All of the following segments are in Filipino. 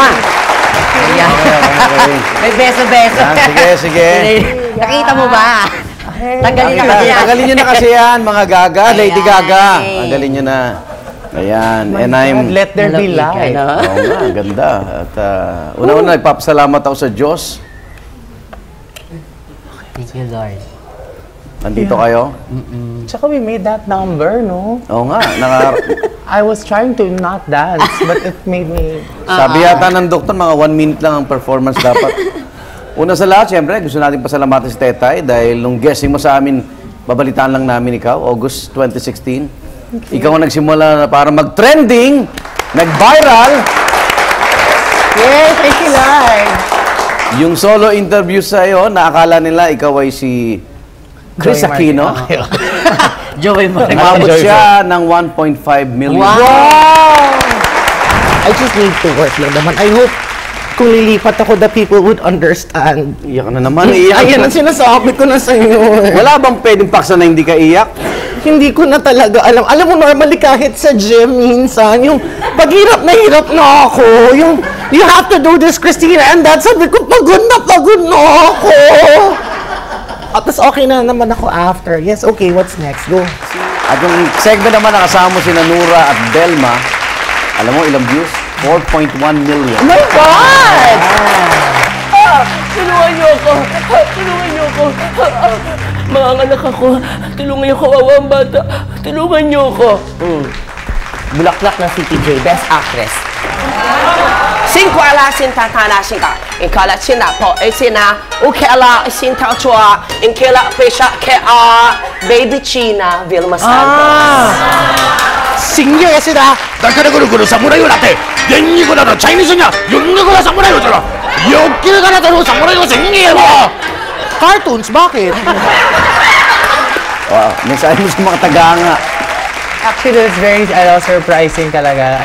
Mwah! Ayan. Okay. May beso-beso. Sige. Nakita mo ba? Tanggalin na kasi yan. Tanggalin nyo na kasi yan, mga Gaga. Lady Gaga. Tanggalin nyo na. Ayan. And I'm... Let there be light. Oo nga, ganda. At una-una, nagpapasalamat ako sa Diyos. Thank you, Lord. Nandito kayo. Tsaka we made that number, no? Oo nga. I was trying to not dance, but it made me... Sabi yata ng doktor, mga 1 minute lang ang performance dapat. Una sa lahat, siyempre, gusto natin pasalamatan si Tetay dahil nung guessing mo sa amin, babalitaan lang namin ikaw, August 2016. Ikaw ang nagsimula na para mag-trending, nag-viral. Yes, thank you, Lord. Yung solo interview sa'yo, naakala nila ikaw ay si Chris Joey Aquino. Joey Martin. Umabot siya ng 1.5 million. Wow! I just need to work lang naman. I hope kung lilipat ako, the people would understand. Iyak na naman. Iyak. Ayan ang sinasabi ko na sa inyo. Wala bang pwedeng paksa na hindi ka iyak? Hindi ko na talaga alam. Alam mo, normally kahit sa gym minsan, yung paghirap na hirap na ako, yung you have to do this, Christina, and that sabi ko, pagod na ako. At tas okay na naman ako after. Yes, okay, what's next? Go. At yung segment naman nakasama mo si Nura at Delma, alam mo ilang views? 4.1 million. Oh my God! Tulungan niyo ako! Tulungan niyo ako! Mga anak ako, tulungan niyo ako, awang bata. Tulungan niyo ako. Bulaklak ng CTJ, Best Actress. Singkwala sintatana singka. Inkala sina po sina ukela sinta chua. Inkela pesha ke Baby China Vilma Santos. 新月是的，だからこの侍をだって、現にこだとチャイニーズには4個の侍をだろ。よっきるからだろ侍を新月は。 Cartoons, bakit? Wow, mensahe mo sa mga tagahanga. Actually, it's very surprising talaga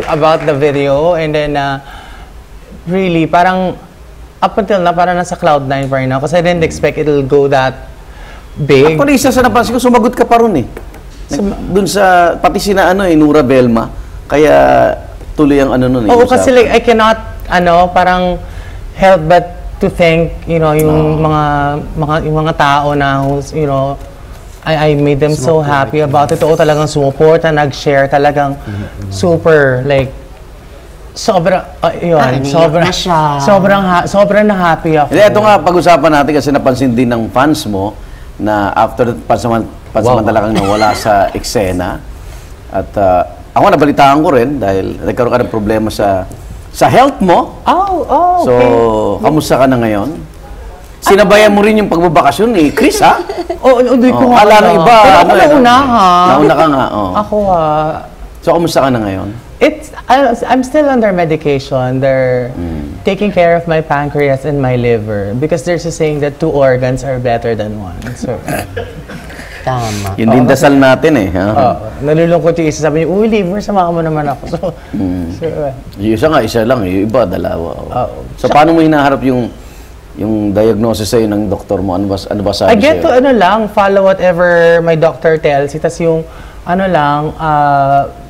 about the video. And then, really, parang up until na, parang nasa cloud9 pa rin ako. Kasi I didn't expect it'll go that big. Actually, isa sa napansin ko, sumagot ka pa ron eh. Dun sa, pati sina Nura Belma. Kaya tuloy ang nun eh. Oo, kasi like, I cannot, parang help but to thank, yung mga tao na who's, I made them so happy about it. Oo, talagang sumuporta, nag-share, talagang super, like, sobrang na happy ako. Hindi, ito nga, pag-usapan natin kasi napansin din ng fans mo na after pansamantala kang nawala sa eksena. At ako nabalitaan ko rin dahil nagkaroon ka ng problema sa health mo. Okay. So, kamusta ka na ngayon? Sinabayan mo rin yung pagbabakasyon ni Chris, ha? Hindi ko nga Akala ng iba. Pero ako nauna, ha? Nauna ka nga, Ako, ha? So, kamusta ka na ngayon? I'm still under medication. They're taking care of my pancreas and my liver because there's a saying that 2 organs are better than 1. So, Tama. Yun din dasal natin eh. Nalulungkot yung isa. Sabi niya, uy, liver, sama mo naman ako. So, yung isa nga, isa lang. Yung iba, dalawa. So, paano mo hinaharap yung diagnosis sa'yo ng doktor mo? Ano ba sabi sa'yo? I get to follow whatever my doctor tells. Tapos yung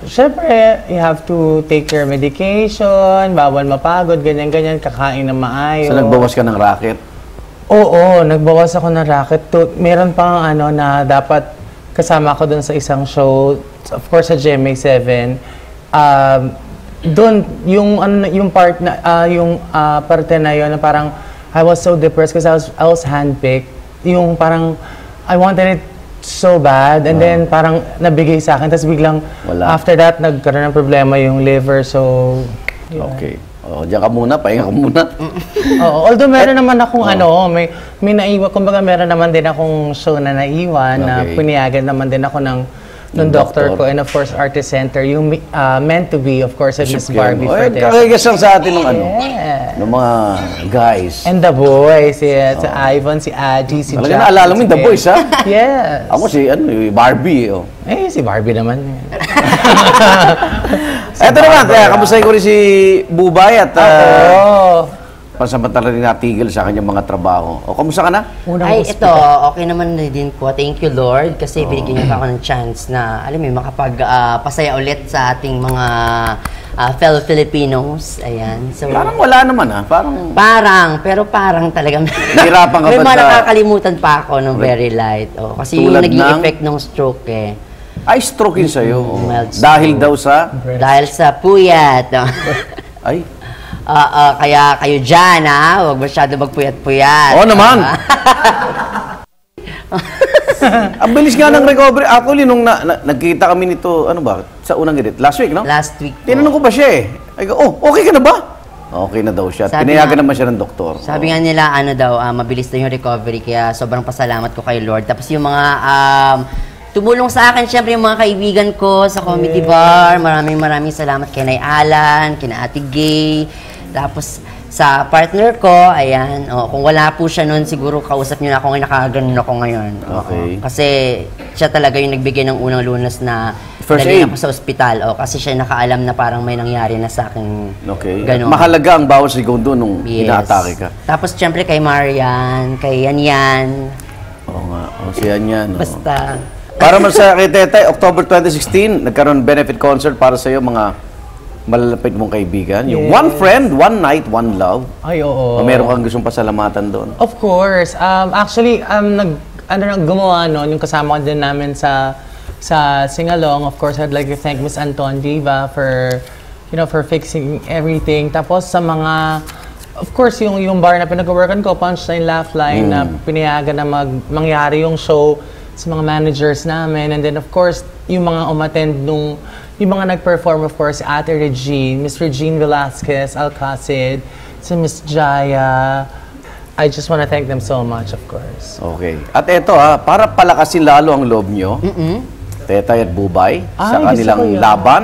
syempre, you have to take your medication, bawal mapagod, ganyan-ganyan, kakain ng maayos. So, nagbawas ka ng racket? Oo, nagbawas ako ng racket. Meron pang na dapat kasama ko dun sa isang show, of course sa GMA7. Doon, yung part na, parte na yun, na parang, I was so depressed because I was handpicked. Yung parang, I wanted it so bad. And then parang nabigay sa akin. Tapos biglang, after that, nagkaroon ng problema yung liver. So, yeah. Okay. Diyan ka muna, pahinga ka muna. Although meron naman akong may naiwan. Kumbaga meron naman din akong show na naiwan. Na pinayagan naman din ako ng doctor ko, and of course Artist Center, yung meant to be, of course, at Miss Barbie Fortes. Kakigas lang sa atin ng mga guys. And the boys, si Ivan, si Aji, si Jack. Talaga naalala mo yung the boys, ha? Yes. Ako si Barbie. Si Barbie naman. Eto naman, kamustahin ko rin si Bubay at pansamantala rin natigil sa kanyang mga trabaho. Kamusta ka na? Ay, ito, okay naman din po. Thank you, Lord, kasi binigyan niyo pa ako ng chance na, alam mo, makapagpasaya ulit sa ating mga fellow Filipinos. Ayan. So, Parang wala naman pero parang talaga. Nahirapan ka may ba mga sa- nakakalimutan pa ako ng very light. Oh, kasi Tulad yung naging ng- effect ng stroke eh. Ay, stroke yun sa'yo. Mild Dahil stroke. daw sa... Dahil sa puyat. Ay, Kaya kayo dyan, ha? Huwag masyado magpuyat-puyat. Oo naman. ang bilis nga ng recovery. Actually, nung nagkita kami nito, ano ba, sa unang edit, last week, no? Last week po. Tinanong ko ba siya eh. Ay, okay ka na ba? Okay na daw siya. Sabi Pinayagan nga- naman siya ng doktor. Sabi nga nila, mabilis na yung recovery, kaya sobrang pasalamat ko kay Lord. Tapos yung mga tumulong sa akin, syempre yung mga kaibigan ko sa comedy bar, maraming salamat kay Nay Alan, kina Ate Gay, tapos sa partner ko, ayan, kung wala po siya noon, siguro kausap niyo na ako ngayon, nakaganon ako ngayon. Okay. Kasi siya talaga yung nagbigay ng unang lunas na First dalhin aid. ako sa ospital. Kasi siya nakaalam na parang may nangyari na sa akin. Okay. Ganon. Mahalaga ang bawat segundo nung Yes. inaatake ka. Tapos syempre kay Marian, kay Yan. Oo nga. Siya yan. Basta. Para man sa kay Tetay, October 2016, nagkaroon benefit concert para sa iyo mga malalapit mong kaibigan. Yung One Friend, One Night, One Love. Ay, oo. O meron kang gustong pasalamatan doon? Of course. Actually, gumawa noon, yung kasama ko din namin sa sing-along. Of course, I'd like to thank Miss Anton Diva for, for fixing everything. Tapos sa mga, of course, yung bar na pinag-workan ko, Punchline, Laugh Line, na pinayagan na mangyari yung show sa mga managers namin. And then, of course, yung mga umattend yung mga nag-perform, of course, Ate Regine, Miss Regine Velasquez, Alcacid, si Miss Jaya. I just want to thank them so much, of course. Okay. At eto para palakasin lalo ang loob nyo, Tetay at Bubay, sa Ay, kanilang gusto ko yun. laban,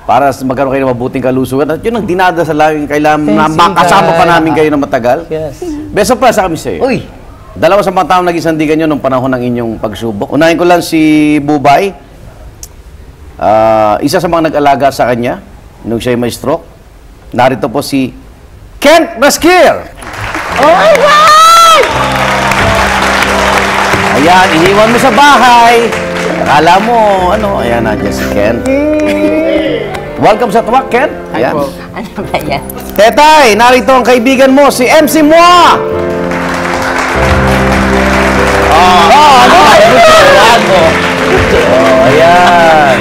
para magkaroon kayo ng mabuting kalusugan. At yun ang dinadasal namin, kailangan Thanks, you makasama pa guys. namin kayo na matagal. Yes. Best of luck sa kami sa'yo. Uy! Dalawa sa mga taong naging sandigan nyo nung panahon ng inyong pagsubok. Unahin ko lang si Bubay. Isa sa mga nag-alaga sa kanya nung siya'y may stroke. Narito po si Kent Basquir. Oh my God! Ayan, iniwan mo sa bahay. Akala mo, ayan, nandiyan si Kent. Welcome sa Tuwak, Kent. Ayan. Ano ba yan? Tetay, narito ang kaibigan mo, si MC Moa. Ayan.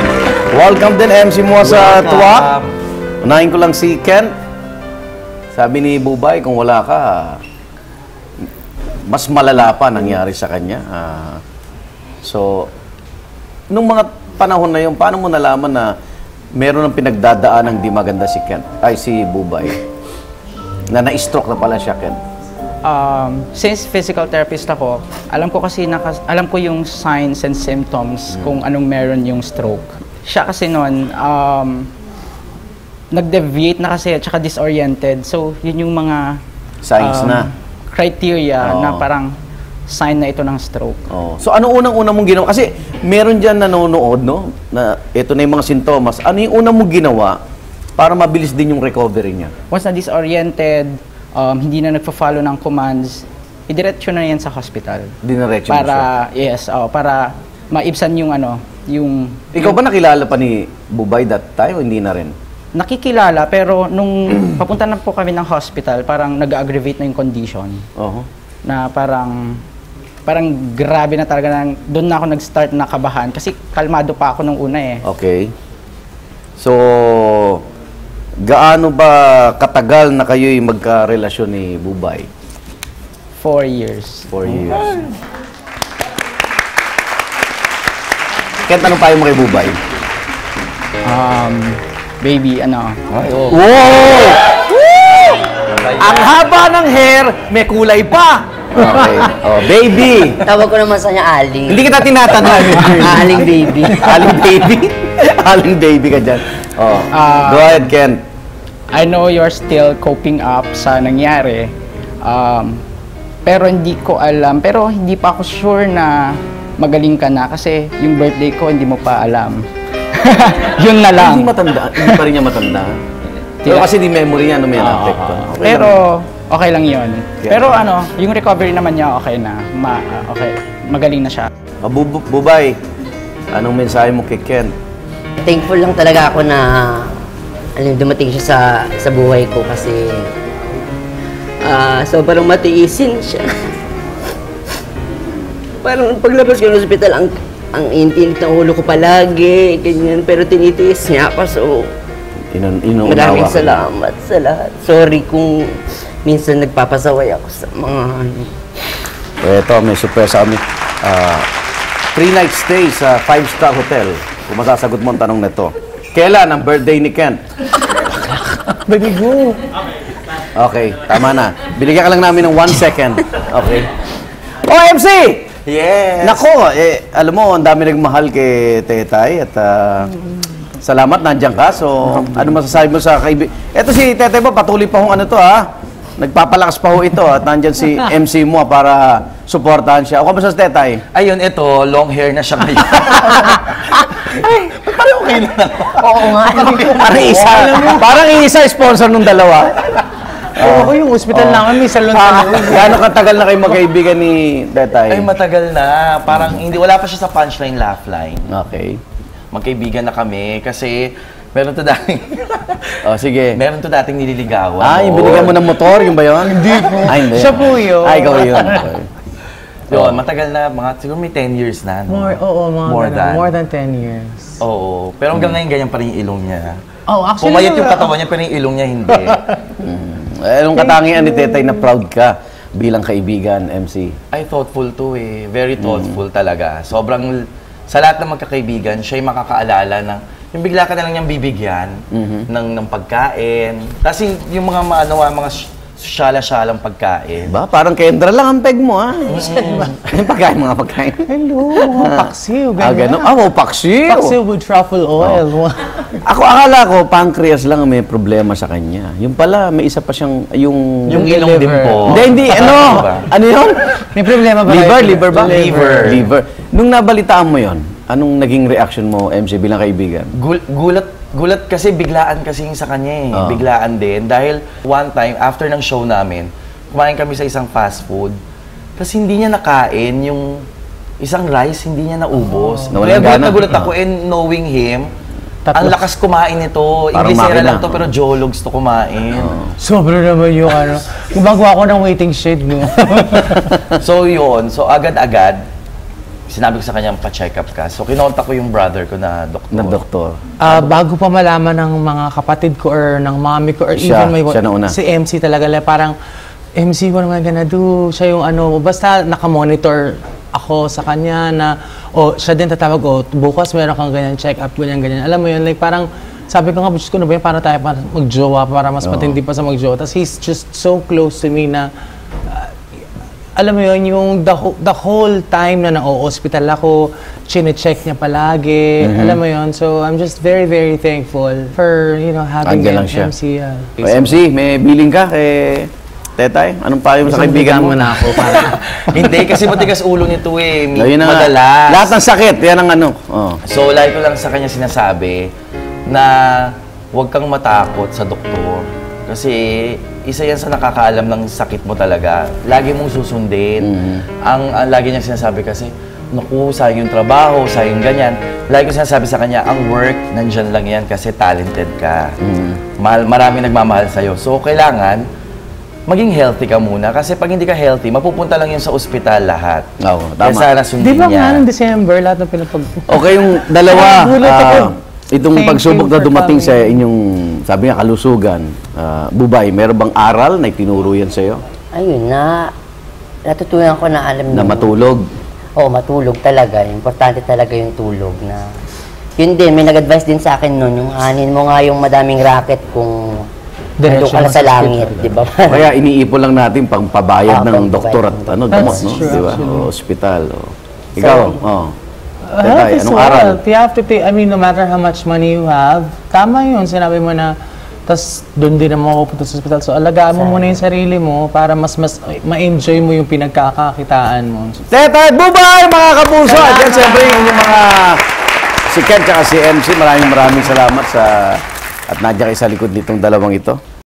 Welcome din, MC Moa sa Tuwak. Unahin ko lang si Kent. Sabi ni Bubay, kung wala ka, mas malala pa nangyari sa kanya. So, nung mga panahon na yun, paano mo nalaman na meron ng pinagdadaan ng di maganda si Kent, si Bubay? Na na-stroke na pala siya, Kent. Since physical therapist ako, alam ko kasi alam ko yung signs and symptoms kung anong meron yung stroke. Siya kasi noon, nag-deviate na kasi at saka disoriented. So, yun yung mga Signs na. criteria Oo. na parang sign na ito ng stroke. Oh. So, ano unang-una mong ginawa? Kasi meron dyan nanonood, no? Na ito na yung mga sintomas. Ano yung unang mong ginawa para mabilis din yung recovery niya? Once na disoriented, hindi na nagpa-follow ng commands, idiretso na yan sa hospital. Diniretso mo siya. Para maibsan yung yung... Ikaw ba nakilala pa ni Bubay that time o hindi na rin? Nakikilala, pero nung papunta na po kami ng hospital, parang nag-aggravate na yung condition. Oo. Na parang grabe na talaga. Doon na ako nag-start na kabahan. Kasi kalmado pa ako nung una eh. Okay. So, gaano ba katagal na kayo'y magka-relasyon ni Bubay? 4 years. 4 years. Kent, anong payo mo kay Bubay? Baby, Wow! Ang haba ng hair, may kulay pa! Okay. Oh, baby! Tawag ko naman sa kanya Aling. Hindi kita tinatanong. Aling baby. Aling baby? Aling baby ka dyan. Oh. Go ahead, Ken. I know you're still coping up sa nangyari. Pero hindi ko alam. Pero hindi pa ako sure na magaling ka na kasi yung birthday ko hindi mo pa alam. Yun na lang. Hindi matanda. Hindi pa rin niya matanda. Pero kasi di memory niya, may na-apekto. Okay Pero lang. okay lang yun. Pero yung recovery naman niya okay na. Okay, magaling na siya. Bubay, anong mensahe mo kay Ken? Thankful lang talaga ako na alam, dumating siya sa buhay ko kasi sobrang matiisin siya. Parang paglabas ko ng ospital, ang intinit ng ulo ko palagi, ganyan. Pero tinitiis niya ako, so maraming salamat sa lahat. Sorry kung minsan nagpapasaway ako sa mga ano. Ito, may surpresa kami. 3-night stay sa 5-star hotel. Kung masasagot mo ang tanong na ito. Kailan ang birthday ni Kent? Baby, go. Okay, tama na. Binigyan ka lang namin ng 1 second. Okay. MC! Yes! Nako, alam mo, ang dami nagmahal kay Tetay at salamat, nandiyan ka. So, ano masasabi mo sa kaibigan? Ito si Tetay mo, patuloy pa hong ano to ha. Nagpapalakas pa ho ito at nandiyan si MC mo para suportahan siya. O, kamusta si Tetay? Ayun, ito, long hair na siya ngayon. Ay, parang okay na. Oo nga. Parang isa sponsor nung dalawa. Oo, yung hospital namin, may salon sa loob. Gaano katagal na kayo magkaibigan ni Tetay? Ay, matagal na. Parang wala pa siya sa punchline, laugh line. Okay. Magkaibigan na kami kasi meron to dating sige. meron to dating nililigawan. Yung binigyan mo ng motor, yung ba yun? Hindi po. Hindi. Siya po yun. Ikaw yun. Yun, matagal na, siguro may 10 years na. No? More than 10 years. Oo, pero hanggang ngayon ganyan pa rin yung ilong niya. Oh, actually, pumayat yung katawan niya, pero yung ilong niya hindi. Anong katangian ni Tetay na proud ka bilang kaibigan, MC? Ay, thoughtful to eh. Very thoughtful talaga. Sobrang, sa lahat ng magkakaibigan, siya yung makakaalala ng, yung bigla ka na lang niyang bibigyan ng pagkain. Tapos yung mga mga syala-syalang pagkain. Ba, parang Kendra lang ang peg mo, ha? Yung pagkain, mga pagkain. Hello, mga paksiw, ganyan. Ganun. Paksiw! Paksiw with truffle oil. Ako, akala ko, pancreas lang ang may problema sa kanya. Yung pala, may isa pa siyang, yung ilong din po. Hindi, ano? Ano yun? May problema ba? Liver ba? Liver. Nung nabalitaan mo yon, anong naging reaction mo, MC, bilang kaibigan? Gulat kasi, biglaan kasi yung sa kanya eh. Biglaan din. Dahil one time, after ng show namin, kumain kami sa isang fast food. Tapos hindi niya nakain yung isang rice, hindi niya naubos. Kaya gulat ako and knowing him, ang lakas kumain nito. Inglesera lang to pero jologs to kumain. Sobra naman yung ano. Gumagawa ko ng waiting shade mo. So yun, so agad-agad, sinabi ko sa kanya, pa-check up ka. So, kinontak ko yung brother ko na doktor. Bago pa malaman ng mga kapatid ko or ng mommy ko or Siya even nauna. si MC talaga, parang, MC, what am I gonna do? Siya yung ano, basta nakamonitor ako sa kanya na, siya din tatawag, bukas meron kang ganyan check-up, ganyan. Alam mo yun, like parang, sabi ko nga, Diyos ko na ba yun, para tayo mag-jowa, para mas matindi pa sa mag-jowa. Tapos he's just so close to me na, alam mo yun, yung the whole time na na-hospital ako, chine-check niya palagi, alam mo yun. So, I'm just very, very thankful for, having MC. MC, may billing ka kay Tetay? Anong payo mo sa kaibigan mo? Na ako, Hindi, kasi matigas ulo nito eh. Madalas. Lahat ng sakit, yan ang ano. So, lagi ko lang sa kanya sinasabi na huwag kang matakot sa doktor. Kasi isa yan sa nakakaalam ng sakit mo talaga. Lagi mong susundin. Ang lagi niyang sinasabi kasi, naku, sayang yung trabaho, sayang ganyan. Lagi ko sinasabi sa kanya, ang work, nandyan lang yan kasi talented ka. Marami nagmamahal sa'yo. So, kailangan, maging healthy ka muna. Kasi pag hindi ka healthy, mapupunta lang yun sa ospital lahat. Oo, tama. Kaya sana sundin Di ba niya. nga ng December, lahat ng pinapag... Okay, yung dalawa, Gulat ako. itong Thank pagsubok you na for dumating coming. sa inyong, sabi nga, kalusugan, Bubay, meron bang aral na itinuro yan sa'yo? Ayun na, natutunan ko na alam Na matulog? Oo, matulog talaga. Importante talaga yung tulog na... Yun din, may nag-advise din sa akin nun, yung anin mo nga yung madaming racket kung nandun ka na sa langit, di ba? Kaya iniipon lang natin pang pabayad ng pangbayad doktor at ng gamot, That's no? true, Di ba? actually. Hospital. Ikaw, Tetay, Health is anong aral? wealth. You have to take, no matter how much money you have, tama yun, sinabi mo na, tas doon din naman mapupunta sa hospital. So, alagaan mo muna yung sarili mo para mas ma-enjoy mo yung pinagkakakitaan mo. Tetay Bubay, mga kapuso! At yan, siyempre, yung mga si Ken at si MC, maraming salamat sa at nandiyan kayo sa likod nitong dalawang ito.